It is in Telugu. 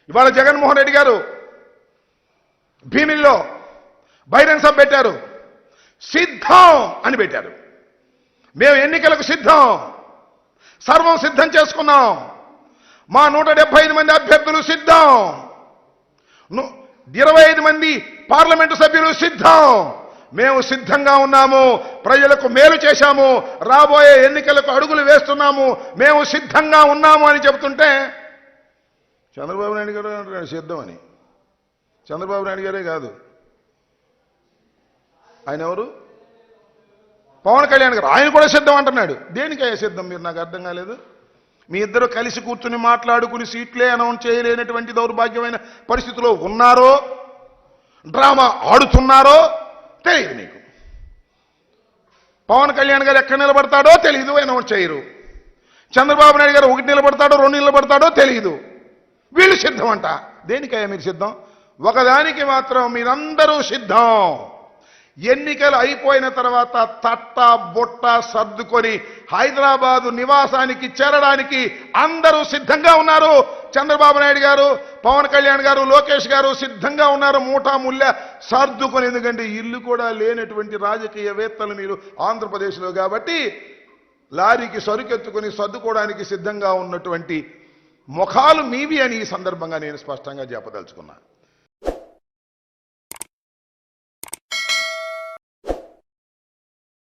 ఇవాళ జగన్మోహన్ రెడ్డి గారు భీమిల్లో బహిరంగ సభ పెట్టారు. సిద్ధం అని పెట్టారు. మేము ఎన్నికలకు సిద్ధం, సర్వం సిద్ధం చేసుకున్నాం. మా 175 మంది అభ్యర్థులు సిద్ధం, 25 మంది పార్లమెంటు సభ్యులు సిద్ధం. మేము సిద్ధంగా ఉన్నాము, ప్రజలకు మేలు చేశాము, రాబోయే ఎన్నికలకు అడుగులు వేస్తున్నాము, మేము సిద్ధంగా ఉన్నాము అని చెబుతుంటే చంద్రబాబు నాయుడు గారు అంటున్నాడు సిద్ధమని. చంద్రబాబు నాయుడు గారే కాదు, ఆయన ఎవరు, పవన్ కళ్యాణ్ గారు, ఆయన కూడా సిద్ధం అంటున్నాడు. దేనికయ్యా సిద్ధం? మీరు నాకు అర్థం కాలేదు. మీ ఇద్దరు కలిసి కూర్చుని మాట్లాడుకుని సీట్లే అనౌన్స్ చేయలేనటువంటి దౌర్భాగ్యమైన పరిస్థితిలో ఉన్నారో, డ్రామా ఆడుతున్నారో తెలియదు నీకు. పవన్ కళ్యాణ్ గారు ఎక్కడ నిలబడతాడో తెలియదు, అనౌన్స్ చేయరు. చంద్రబాబు నాయుడు గారు 1 నిలబడతాడో 2 నిలబడతాడో తెలియదు. వీళ్ళు సిద్ధం అంట. దేనికయ్యా మీరు సిద్ధం? ఒకదానికి మాత్రం మీరందరూ సిద్ధం. ఎన్నికలు అయిపోయిన తర్వాత తట్ట బొట్ట సర్దుకొని హైదరాబాదు నివాసానికి చేరడానికి అందరూ సిద్ధంగా ఉన్నారు. చంద్రబాబు నాయుడు గారు, పవన్ కళ్యాణ్ గారు, లోకేష్ గారు సిద్ధంగా ఉన్నారు మూటా ముళ్ళ సర్దుకొని. ఎందుకంటే ఇల్లు కూడా లేనటువంటి రాజకీయవేత్తలు మీరు ఆంధ్రప్రదేశ్లో కాబట్టి లారీకి సరుకెత్తుకొని సర్దుకోవడానికి సిద్ధంగా ఉన్నటువంటి ముఖాలు మీవి అని ఈ సందర్భంగా నేను స్పష్టంగా చెప్పదలుచుకున్నా.